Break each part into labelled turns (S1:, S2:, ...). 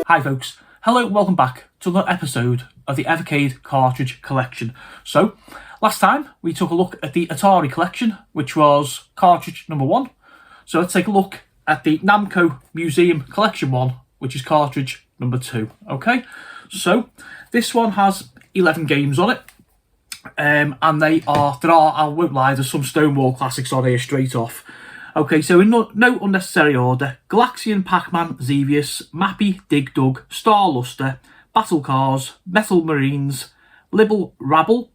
S1: Hi folks, hello and welcome back to another episode of the Evercade Cartridge Collection. So, last time we took a look at the Atari collection, which was cartridge number 1. So let's take a look at the Namco Museum Collection 1, which is cartridge number 2. Okay, so this one has 11 games on it. And I won't lie, there's some Stonewall classics on here straight off. Okay, so in no unnecessary order: Galaxian, Pac-Man, Xevious, Mappy, Dig Dug, Star Luster, Battle Cars, Metal Marines, Libble Rabble,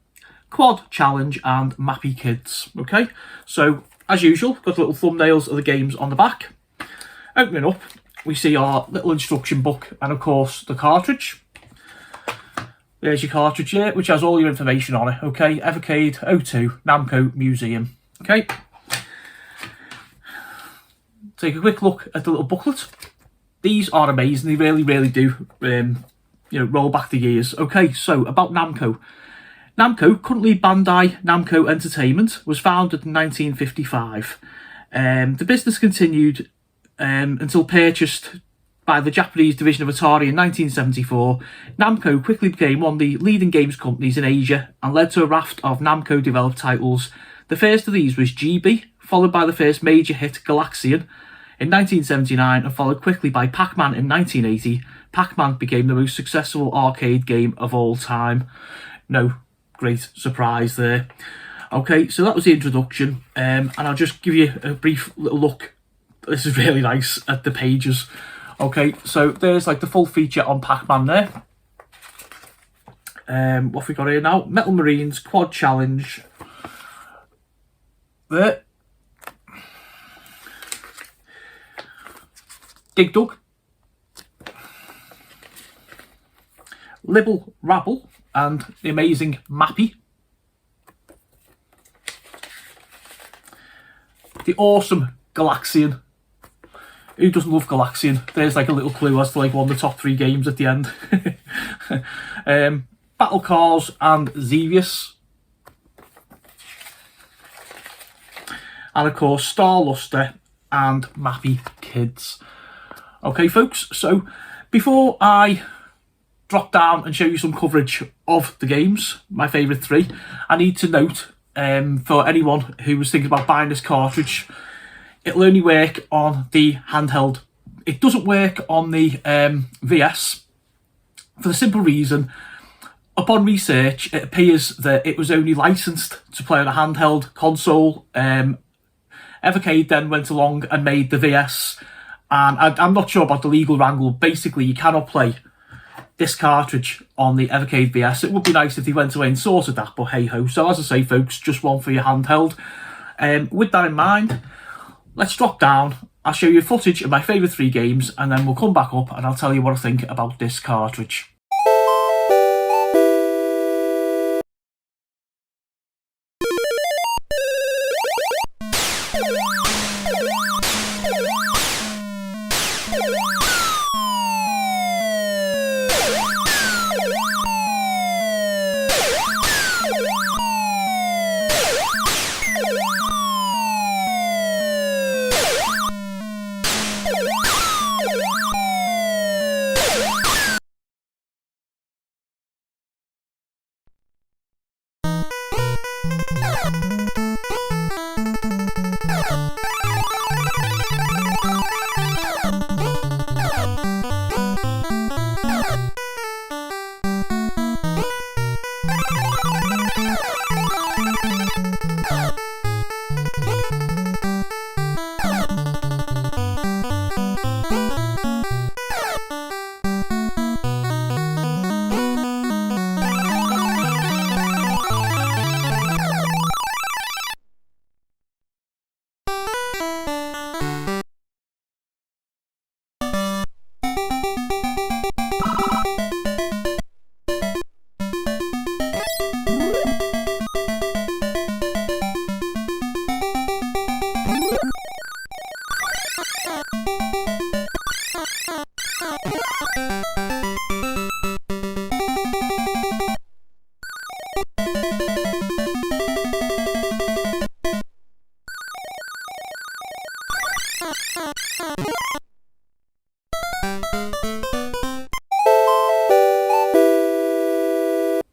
S1: Quad Challenge, and Mappy Kids. Okay, so as usual, got little thumbnails of the games on the back. Opening up, we see our little instruction book and of course the cartridge. There's your cartridge here, which has all your information on it. Okay, Evercade 02 Namco Museum. Okay. Take a quick look at the little booklet. These are amazing. They really do, roll back the years. Okay, so about Namco. Namco, currently Bandai Namco Entertainment, was founded in 1955. The business continued until purchased by the Japanese division of Atari in 1974. Namco quickly became one of the leading games companies in Asia and led to a raft of Namco developed titles. The first of these was GB, followed by the first major hit Galaxian in 1979 and followed quickly by Pac-Man in 1980. Pac-Man became the most successful arcade game of all time. No great surprise there. Okay, so that was the introduction, and I'll just give you a brief little look. This is really nice at the pages. Okay, so there's like the full feature on Pac-Man there. What have we got here now? Metal Marines, Quad Challenge. There. Dig Dug, Libble Rabble, and the amazing Mappy. The awesome Galaxian. Who doesn't love Galaxian? There's like a little clue as to like one of the top 3 games at the end. Battle Cars and Xevious. And of course Star Luster and Mappy Kids. Okay folks, so before I drop down and show you some coverage of the games, my favourite 3, I need to note for anyone who was thinking about buying this cartridge, it'll only work on the handheld. It doesn't work on the VS for the simple reason, upon research, it appears that it was only licensed to play on a handheld console. Evercade then went along and made the VS, and I'm not sure about the legal wrangle. Basically, you cannot play this cartridge on the Evercade VS. It would be nice if they went away and sorted that, but hey ho. So as I say folks, just one for your handheld. With that in mind, let's drop down. I'll show you footage of my favourite 3 games, and then we'll come back up and I'll tell you what I think about this cartridge.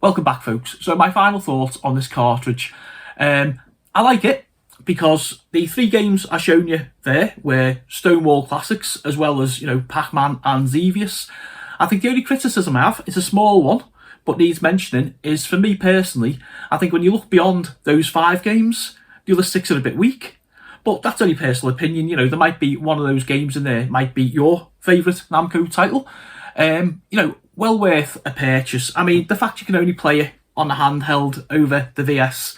S1: Welcome back, folks. So my final thoughts on this cartridge. I like it because the 3 games I shown you there were Stonewall classics, as well as, you know, Pac-Man and Xevious. I think the only criticism I have is a small one, but needs mentioning, is for me personally, I think when you look beyond those 5 games, the other 6 are a bit weak. But that's only personal opinion. You know, there might be one of those games in there, might be your favourite Namco title. You know, well worth a purchase. I mean, the fact you can only play it on the handheld over the VS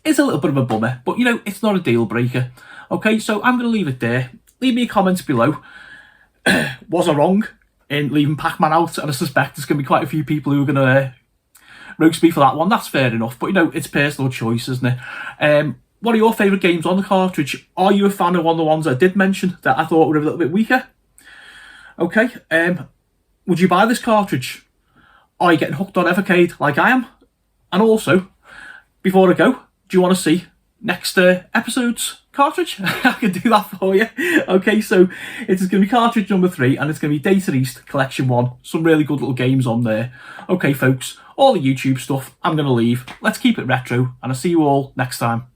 S1: is a little bit of a bummer, but you know, it's not a deal breaker. Okay, so I'm going to leave it there. Leave me a comment below. Was I wrong in leaving Pac-Man out? And I suspect there's going to be quite a few people who are going to roast me for that one. That's fair enough, but you know, it's personal choice, isn't it? What are your favourite games on the cartridge? Are you a fan of one of the ones I did mention that I thought were a little bit weaker? Okay, would you buy this cartridge? Are you getting hooked on Evercade like I am? And also, before I go, do you want to see next episode's cartridge? I can do that for you. Okay, so it is going to be cartridge number 3, and it's going to be Data East Collection 1. Some really good little games on there. Okay, folks, all the YouTube stuff I'm going to leave. Let's keep it retro, and I'll see you all next time.